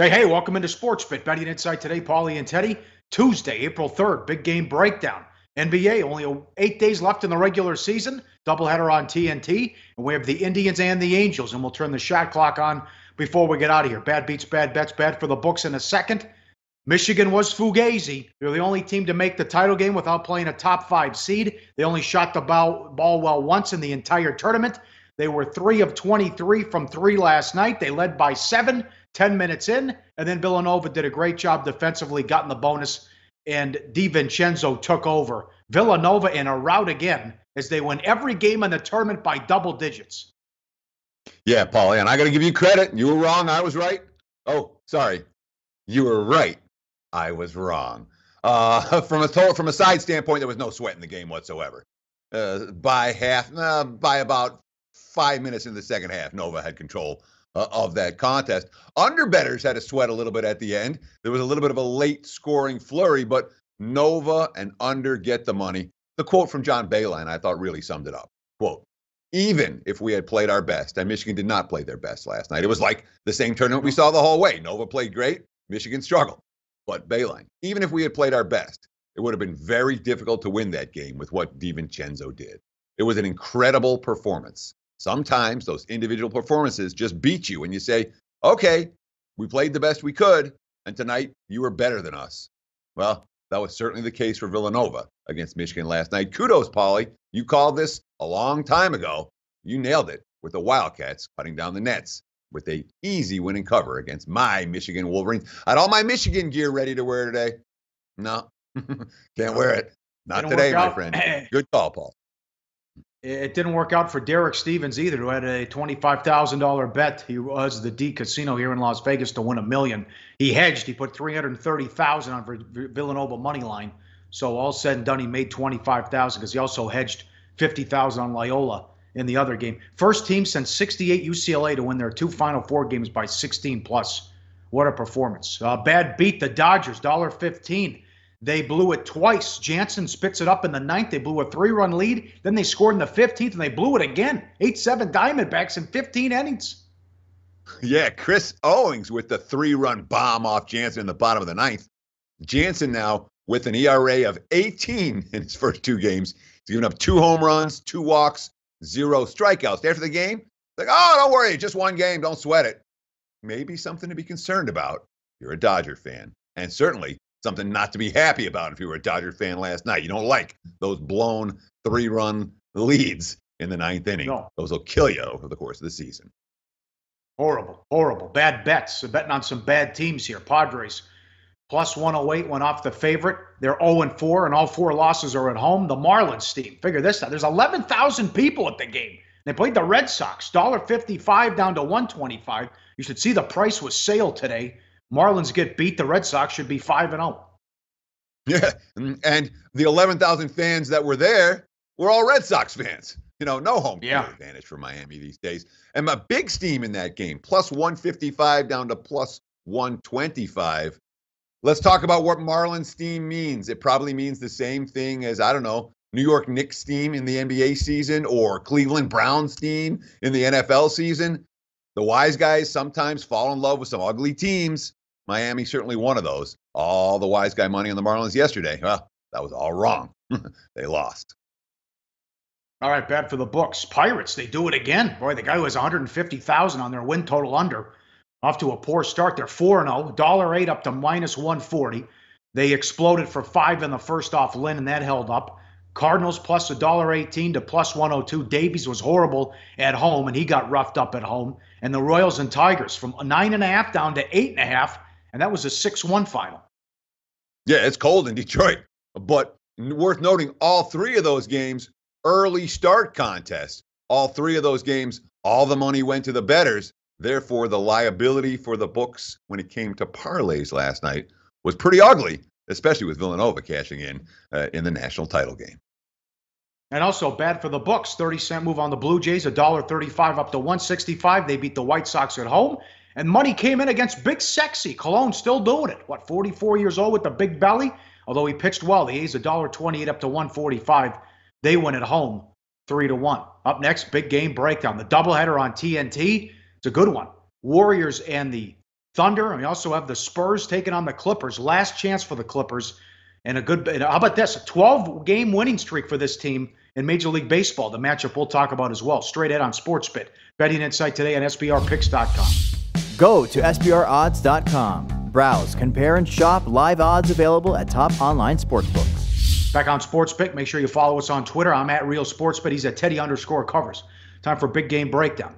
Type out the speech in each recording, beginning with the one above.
Hey, welcome into Sports Fit. Betting Insight today, Pauly and Teddy. Tuesday, April 3rd, big game breakdown. NBA, only 8 days left in the regular season. Doubleheader on TNT. And we have the Indians and the Angels. And we'll turn the shot clock on before we get out of here. Bad beats, bad bets, bad for the books in a second. Michigan was fugazi. They're the only team to make the title game without playing a top 5 seed. They only shot the ball well once in the entire tournament. They were 3 of 23 from 3 last night. They led by 7, 10 minutes in, and then Villanova did a great job defensively, got in the bonus, and DiVincenzo took over. Villanova in a rout again as they win every game in the tournament by double digits. Yeah, Paulie, and I got to give you credit. You were wrong. I was right. Oh, sorry. You were right. I was wrong. From a side standpoint, there was no sweat in the game whatsoever. By about 5 minutes in the second half, Nova had control of that contest. Underbettors had to sweat a little bit at the end. There was a little bit of a late scoring flurry, but Nova and under get the money. The quote from John Beilein, I thought, really summed it up. Quote, even if we had played our best, and Michigan did not play their best last night, it was like the same tournament we saw the whole way. Nova played great, Michigan struggled. But Beilein, even if we had played our best, it would have been very difficult to win that game with what DiVincenzo did. It was an incredible performance. Sometimes those individual performances just beat you and you say, okay, we played the best we could, and tonight you were better than us. Well, that was certainly the case for Villanova against Michigan last night. Kudos, Pauly. You called this a long time ago. You nailed it with the Wildcats cutting down the nets with an easy winning cover against my Michigan Wolverines. I had all my Michigan gear ready to wear today. No, can't wear it. Not today, my friend. Good call, Paul. It didn't work out for Derek Stevens either, who had a $25,000 bet. He was the D Casino here in Las Vegas to win $1 million. He hedged. He put $330,000 on for Villanova money line. So all said and done, he made $25,000 because he also hedged $50,000 on Loyola in the other game. First team since '68 UCLA to win their 2 Final Four games by 16 plus. What a performance! Bad beat the Dodgers, $1.15. They blew it twice. Jansen spits it up in the 9th. They blew a 3-run lead. Then they scored in the 15th, and they blew it again. 8-7 Diamondbacks in 15 innings. Yeah, Chris Owings with the 3-run bomb off Jansen in the bottom of the 9th. Jansen now with an ERA of 18 in his first 2 games. He's given up 2 home runs, 2 walks, 0 strikeouts. After the game, like, oh, don't worry, just 1 game. Don't sweat it. Maybe something to be concerned about. You're a Dodger fan. And certainly something not to be happy about if you were a Dodger fan last night. You don't like those blown 3-run leads in the 9th inning. No. Those will kill you over the course of the season. Horrible, horrible. Bad bets. They're betting on some bad teams here. Padres, plus 108, went off the favorite. They're 0-4, and all 4 losses are at home. The Marlins team, figure this out. There's 11,000 people at the game. They played the Red Sox, $1.55 down to $1.25. You should see the price was sale today. Marlins get beat. The Red Sox should be 5-0. Yeah, and the 11,000 fans that were there were all Red Sox fans. You know, no home field advantage for Miami these days. And my big steam in that game, plus 155 down to plus 125. Let's talk about what Marlins steam means. It probably means the same thing as, I don't know, New York Knicks steam in the NBA season or Cleveland Browns steam in the NFL season. The wise guys sometimes fall in love with some ugly teams. Miami certainly one of those. All the wise guy money on the Marlins yesterday. Well, that was all wrong. They lost. All right, bad for the books. Pirates, they do it again. Boy, the guy who has 150,000 on their win total under. Off to a poor start. They're 4-0, $1.08 up to minus 140. They exploded for 5 in the first off Lynn, and that held up. Cardinals plus $1.18 to plus 102. Davies was horrible at home, and he got roughed up at home. And the Royals and Tigers from 9.5 down to 8.5, and that was a 6-1 final. Yeah, it's cold in Detroit. But worth noting, all 3 of those games, early start contests. All 3 of those games, all the money went to the bettors. Therefore, the liability for the books when it came to parlays last night was pretty ugly, especially with Villanova cashing in the national title game. And also bad for the books. 30-cent move on the Blue Jays, $1.35 up to 165. They beat the White Sox at home. And money came in against Big Sexy. Cologne still doing it. 44 years old with the big belly? Although he pitched well. The A's $1.28 up to 145. They win at home 3-1. Up next, big game breakdown. The doubleheader on TNT. It's a good one. Warriors and the Thunder, and we also have the Spurs taking on the Clippers. Last chance for the Clippers. And how about this? A 12-game winning streak for this team in Major League Baseball. The matchup we'll talk about as well. Straight ahead on SportsBit. Betting insight today on SBRpicks.com. Go to SBRodds.com. Browse, compare, and shop live odds available at top online sportsbooks. Back on SportsBit, make sure you follow us on Twitter. I'm at RealSportsBit. He's at Teddy_Covers. Time for Big Game Breakdown.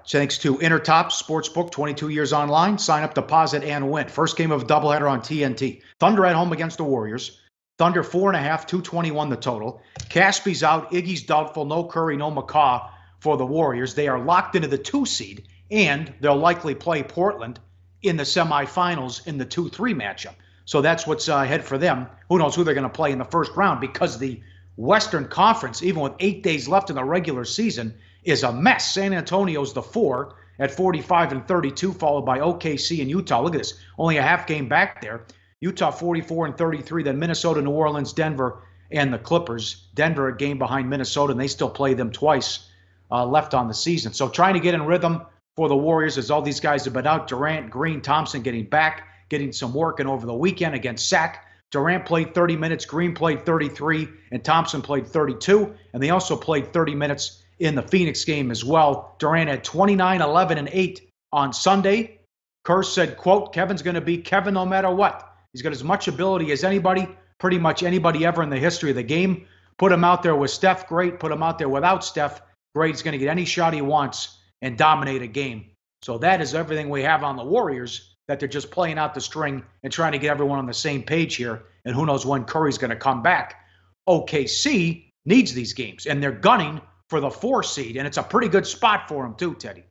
Thanks to Intertop Sportsbook, 22 years online. Sign up, deposit, and win. First game of a doubleheader on TNT. Thunder at home against the Warriors. Thunder 4.5, 221 the total. Caspy's out. Iggy's doubtful. No Curry, no McCaw for the Warriors. They are locked into the 2 seed, and they'll likely play Portland in the semifinals in the 2-3 matchup. So that's what's ahead for them. Who knows who they're going to play in the first round, because the Western Conference, even with 8 days left in the regular season, is a mess. San Antonio's the 4 at 45-32, followed by OKC and Utah. Look at this. Only a half game back there. Utah 44-33, then Minnesota, New Orleans, Denver, and the Clippers. Denver a game behind Minnesota, and they still play them twice left on the season. So trying to get in rhythm for the Warriors, as all these guys have been out. Durant, Green, Thompson getting back, getting some work, and over the weekend against Sac, Durant played 30 minutes, Green played 33, and Thompson played 32, and they also played 30 minutes in the Phoenix game as well. Durant had 29, 11, and 8 on Sunday. Kerr said, quote, Kevin's going to be Kevin no matter what. He's got as much ability as anybody, pretty much anybody ever in the history of the game. Put him out there with Steph, great. Put him out there without Steph, great. He's going to get any shot he wants and dominate a game. So that is everything we have on the Warriors, that they're just playing out the string and trying to get everyone on the same page here. And who knows when Curry's going to come back. OKC needs these games, and they're gunning for the 4 seed, and it's a pretty good spot for them too, Teddy.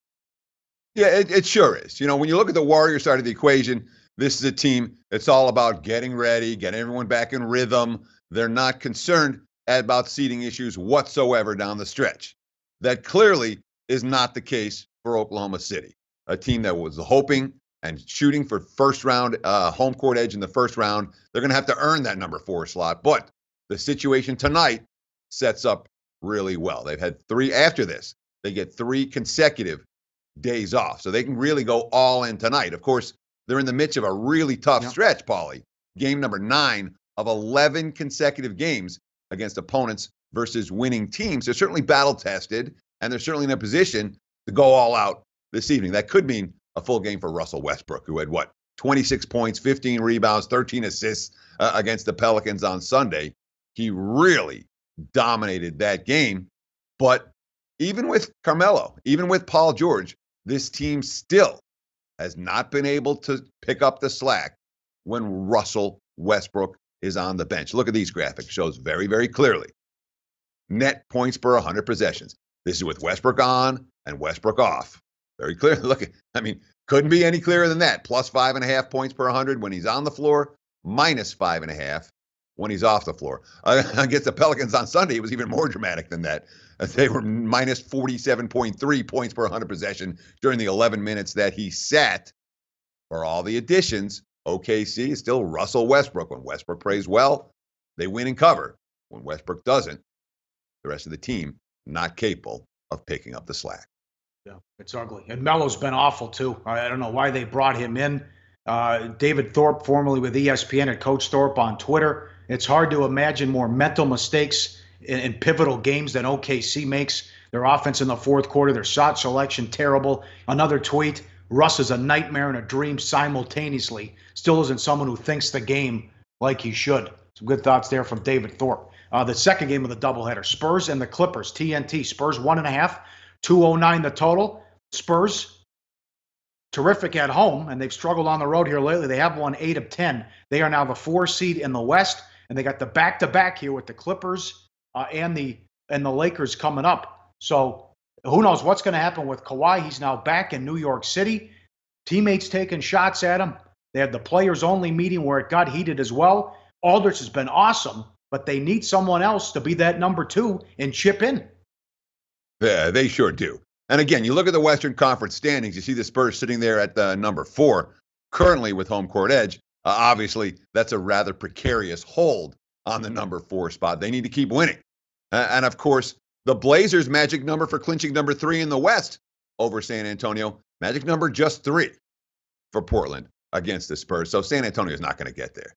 Yeah, it sure is. You know, when you look at the Warriors side of the equation, this is a team that's all about getting ready, getting everyone back in rhythm. They're not concerned about seeding issues whatsoever down the stretch. That clearly is not the case for Oklahoma City, a team that was hoping and shooting for first round home court edge in the first round. They're going to have to earn that number 4 slot, but the situation tonight sets up really well. They've had 3 after this. They get 3 consecutive days off, so they can really go all in tonight. Of course, they're in the midst of a really tough stretch, Pauly. Game number 9 of 11 consecutive games against opponents versus winning teams. They're certainly battle-tested, and they're certainly in a position to go all out this evening. That could mean a full game for Russell Westbrook, who had, 26 points, 15 rebounds, 13 assists against the Pelicans on Sunday. He really dominated that game. But even with Carmelo, even with Paul George, this team still has not been able to pick up the slack when Russell Westbrook is on the bench. Look at these graphics. Shows very, very clearly net points per 100 possessions. This is with Westbrook on and Westbrook off. Very clear. Look, couldn't be any clearer than that. Plus 5.5 points per 100 when he's on the floor, minus 5.5 when he's off the floor. Against the Pelicans on Sunday, it was even more dramatic than that. They were minus 47.3 points per 100 possession during the 11 minutes that he sat. For all the additions, OKC is still Russell Westbrook. When Westbrook plays well, they win and cover. When Westbrook doesn't, the rest of the team not capable of picking up the slack. Yeah, it's ugly. And Melo's been awful, too. I don't know why they brought him in. David Thorpe, formerly with ESPN, at Coach Thorpe on Twitter. It's hard to imagine more mental mistakes in pivotal games than OKC makes. Their offense in the fourth quarter, their shot selection, terrible. Another tweet, Russ is a nightmare and a dream simultaneously. Still isn't someone who thinks the game like he should. Some good thoughts there from David Thorpe. The second game of the doubleheader, Spurs and the Clippers, TNT. Spurs 1.5, 209 the total. Spurs, terrific at home, and they've struggled on the road here lately. They have won 8 of 10. They are now the 4 seed in the West, and they got the back-to-back here with the Clippers and the Lakers coming up. So who knows what's going to happen with Kawhi. He's now back in New York City. Teammates taking shots at him. They had the players-only meeting where it got heated as well. Aldridge has been awesome, but they need someone else to be that number 2 and chip in. Yeah, they sure do. And again, you look at the Western Conference standings, you see the Spurs sitting there at number 4, currently with home court edge. Obviously, that's a rather precarious hold on the number 4 spot. They need to keep winning. And of course, the Blazers' magic number for clinching number 3 in the West over San Antonio, magic number just 3. for Portland against the Spurs. So San Antonio is not going to get there.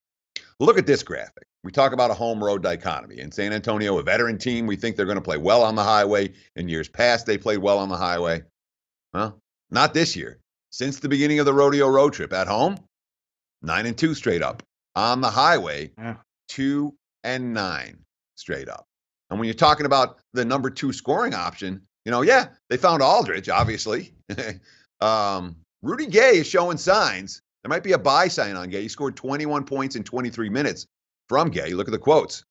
Look at this graphic. We talk about a home-road dichotomy. In San Antonio, a veteran team, we think they're going to play well on the highway. In years past, they played well on the highway. Well, not this year. Since the beginning of the rodeo road trip, at home, 9-2 straight up. On the highway, 2-9 straight up. And when you're talking about the number 2 scoring option, they found Aldridge, obviously. Rudy Gay is showing signs. There might be a buy sign on Gay. He scored 21 points in 23 minutes from Gay. Look at the quotes.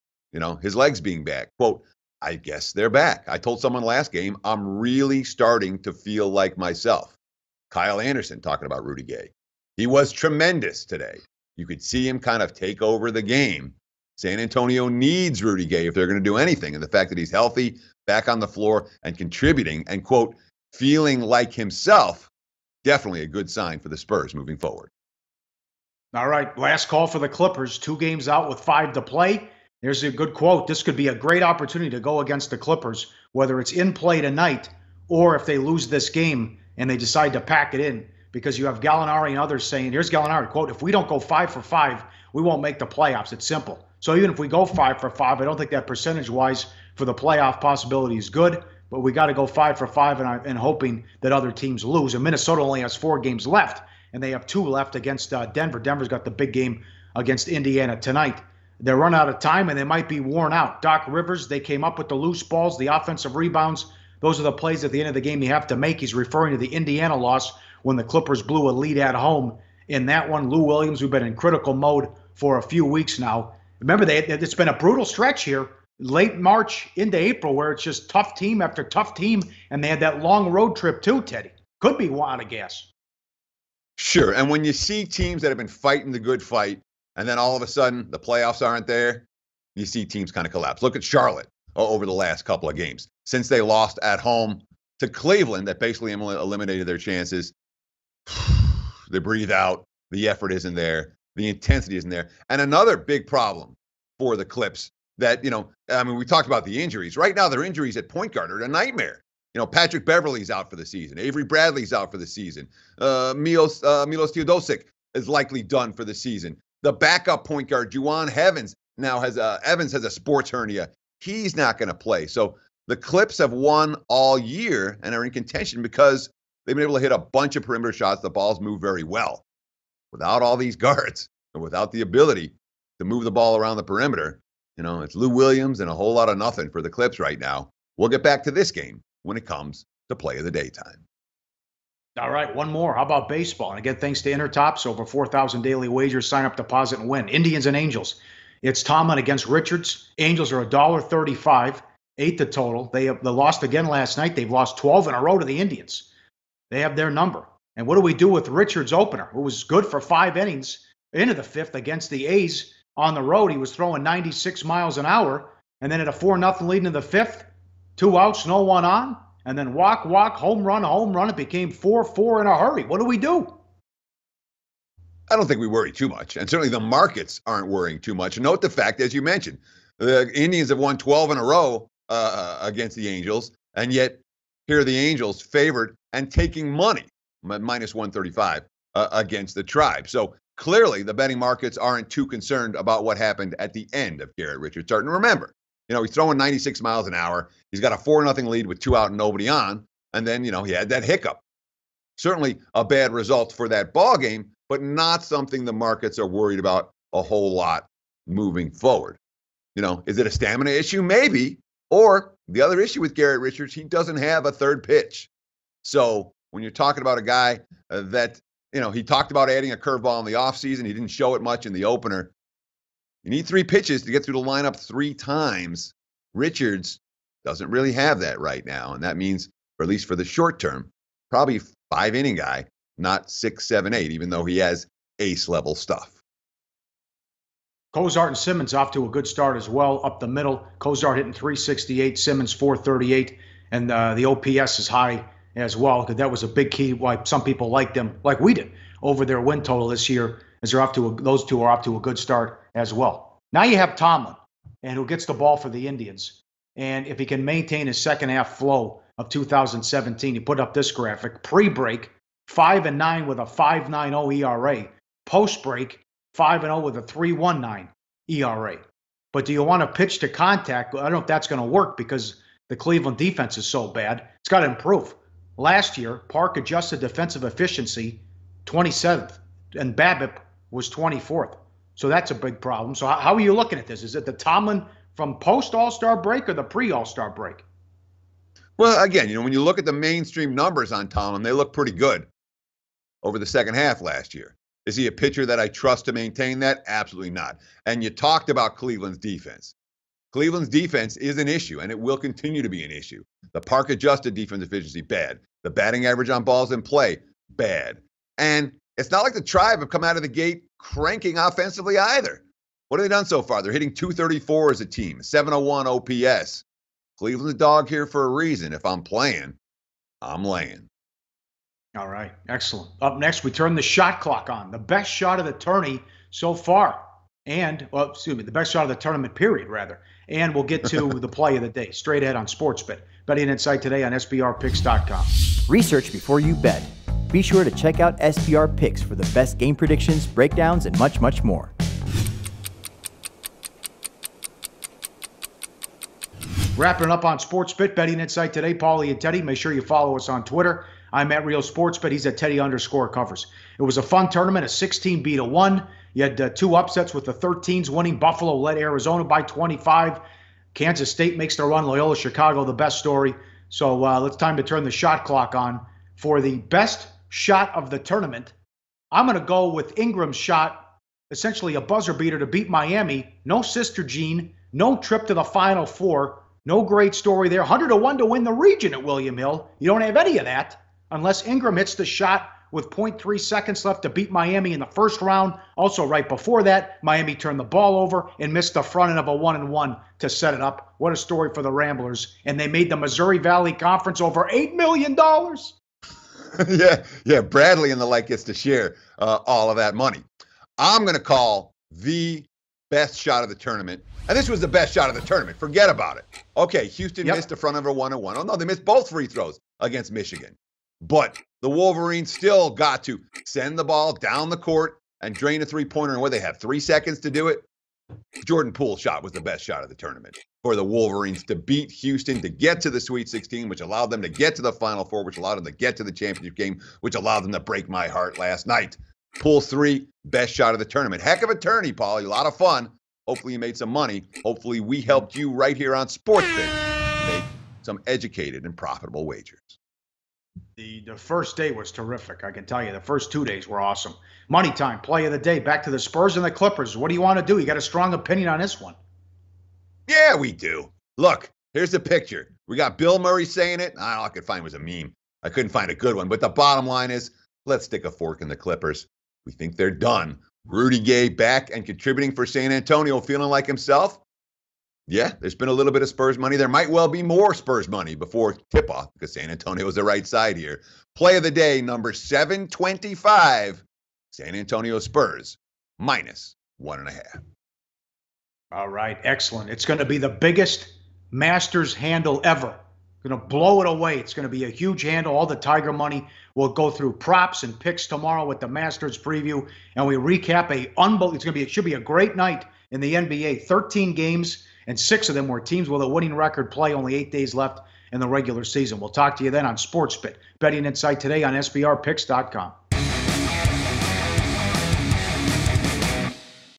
His legs being back. Quote, I guess they're back. I told someone last game, I'm really starting to feel like myself. Kyle Anderson talking about Rudy Gay. He was tremendous today. You could see him kind of take over the game. San Antonio needs Rudy Gay if they're going to do anything. And the fact that he's healthy, back on the floor, and contributing, and, quote, feeling like himself, definitely a good sign for the Spurs moving forward. All right, last call for the Clippers. 2 games out with 5 to play. There's a good quote. This could be a great opportunity to go against the Clippers, whether it's in play tonight or if they lose this game and they decide to pack it in, because you have Gallinari and others saying, here's Gallinari, quote, if we don't go 5 for 5, we won't make the playoffs. It's simple. So even if we go 5 for 5, I don't think that percentage-wise for the playoff possibility is good, but we got to go 5 for 5 and hoping that other teams lose. And Minnesota only has 4 games left, and they have 2 left against Denver. Denver's got the big game against Indiana tonight. They're run out of time, and they might be worn out. Doc Rivers, they came up with the loose balls, the offensive rebounds. Those are the plays at the end of the game you have to make. He's referring to the Indiana loss when the Clippers blew a lead at home. In that one, Lou Williams, we've been in critical mode for a few weeks now. Remember, it's been a brutal stretch here, late March into April, where it's just tough team after tough team, and they had that long road trip too, Teddy. Could be out of gas. Sure, and when you see teams that have been fighting the good fight, and then all of a sudden the playoffs aren't there, you see teams kind of collapse. Look at Charlotte over the last couple of games. Since they lost at home to Cleveland, that basically eliminated their chances. They breathe out. The effort isn't there. The intensity isn't there. And another big problem for the Clips that, we talked about the injuries. Right now, their injuries at point guard are a nightmare. Patrick Beverley's out for the season. Avery Bradley's out for the season. Milos Teodosic is likely done for the season. The backup point guard, Juwan Evans, now has a sports hernia. He's not going to play. So the Clips have won all year and are in contention because they've been able to hit a bunch of perimeter shots. The balls move very well. Without all these guards and without the ability to move the ball around the perimeter, it's Lou Williams and a whole lot of nothing for the Clips right now. We'll get back to this game when it comes to play of the daytime. All right, one more. How about baseball? And again, thanks to Intertops, over 4,000 daily wagers. Sign up, deposit, and win. Indians and Angels. It's Tomlin against Richards. Angels are $1.35, 8 the total. They lost again last night. They've lost 12 in a row to the Indians. They have their number. And what do we do with Richards' opener, who was good for 5 innings into the 5th against the A's on the road? He was throwing 96 miles an hour, and then at a 4-0 lead in the 5th, 2 outs, no one on. And then walk, home run. It became 4-4 in a hurry. What do we do? I don't think we worry too much. And certainly the markets aren't worrying too much. Note the fact, as you mentioned, the Indians have won 12 in a row against the Angels. And yet here are the Angels favored and taking money, minus 135, against the Tribe. So clearly the betting markets aren't too concerned about what happened at the end of Garrett Richards' start. And remember, he's throwing 96 miles an hour. He's got a 4-0 lead with 2 out and nobody on. And then, he had that hiccup. Certainly a bad result for that ball game, but not something the markets are worried about a whole lot moving forward. Is it a stamina issue? Maybe. Or the other issue with Garrett Richards, he doesn't have a third pitch. So when you're talking about a guy that, he talked about adding a curveball in the offseason, he didn't show it much in the opener. You need 3 pitches to get through the lineup 3 times. Richards doesn't really have that right now. And that means, or at least for the short term, probably 5-inning guy, not 6, 7, 8, even though he has ace-level stuff. Cozart and Simmons off to a good start as well, up the middle. Cozart hitting 368, Simmons 438, and the OPS is high as well, because that was a big key why some people liked them, like we did, over their win total this year, as those two are off to a good start as well. Now you have Tomlin, and who gets the ball for the Indians. And if he can maintain his second half flow of 2017, he put up this graphic. Pre-break, 5-9 with a 5.90 ERA. Post break, 5-0 with a 3.19 ERA. But do you want to pitch to contact? I don't know if that's going to work because the Cleveland defense is so bad. It's got to improve. Last year, Park adjusted defensive efficiency 27th, and BABIP was 24th. So that's a big problem. So how are you looking at this? Is it the Tomlin from post-All-Star break or the pre-All-Star break? Well, again, when you look at the mainstream numbers on Tomlin, they look pretty good over the second half last year. Is he a pitcher that I trust to maintain that? Absolutely not. And you talked about Cleveland's defense. Cleveland's defense is an issue, and it will continue to be an issue. The Park-adjusted defense efficiency, bad. The batting average on balls in play, bad. And it's not like the Tribe have come out of the gate cranking offensively either. What have they done so far? They're hitting 234 as a team, 701 OPS. Cleveland's a dog here for a reason. If I'm playing, I'm laying. All right, excellent. Up next, we turn the shot clock on. The best shot of the tourney so far. The best shot of the tournament period, rather. And we'll get to the play of the day straight ahead on SportsBet. Betting Insight today on SBRPicks.com. Research before you bet. Be sure to check out SBR Picks for the best game predictions, breakdowns, and much, much more. Wrapping up on SportsBet, Betting Insight today, Pauly and Teddy. Make sure you follow us on Twitter. I'm at Real SportsBet. He's at Teddy_Covers. It was a fun tournament, a 16 beat a 1. You had two upsets with the 13s winning. Buffalo led Arizona by 25. Kansas State makes their run. Loyola Chicago, the best story. So it's time to turn the shot clock on for the best shot of the tournament. I'm going to go with Ingram's shot, essentially a buzzer beater to beat Miami. No Sister Jean, no trip to the Final Four. No great story there. 100-1 to win the region at William Hill. You don't have any of that unless Ingram hits the shot with 0.3 seconds left to beat Miami in the first round. Also, right before that, Miami turned the ball over and missed the front end of a 1-1 to set it up. What a story for the Ramblers. And they made the Missouri Valley Conference over $8 million. Yeah. Bradley and the like gets to share all of that money. I'm going to call the best shot of the tournament. And this was the best shot of the tournament. Forget about it. Okay, Houston missed the front of a 1-1. Oh, no, they missed both free throws against Michigan. But the Wolverines still got to send the ball down the court and drain a three-pointer. And what they have, 3 seconds to do it? Jordan Poole's shot was the best shot of the tournament for the Wolverines to beat Houston, to get to the Sweet 16, which allowed them to get to the Final Four, which allowed them to get to the championship game, which allowed them to break my heart last night. Poole's 3, best shot of the tournament. Heck of a tourney, Pauly. A lot of fun. Hopefully you made some money. Hopefully we helped you right here on SportsBet make some educated and profitable wagers. The first day was terrific, I can tell you. The first 2 days were awesome. Money time, play of the day. Back to the Spurs and the Clippers. What do you want to do? You got a strong opinion on this one? Yeah, we do. Look, here's the picture. We got Bill Murray saying it. All I could find was a meme. I couldn't find a good one. But the bottom line is, let's stick a fork in the Clippers. We think they're done. Rudy Gay back and contributing for San Antonio, feeling like himself. Yeah, there's been a little bit of Spurs money. There might well be more Spurs money before tip-off because San Antonio is the right side here. Play of the day, number 725, San Antonio Spurs, -1.5. All right, excellent. It's going to be the biggest Masters handle ever. Going to blow it away. It's going to be a huge handle. All the Tiger money. We'll go through props and picks tomorrow with the Masters preview, and we recap it should be a great night in the NBA. 13 games, and 6 of them were teams with a winning record play. Only 8 days left in the regular season. We'll talk to you then on SportsBet. Betting Insight today on SBRPicks.com.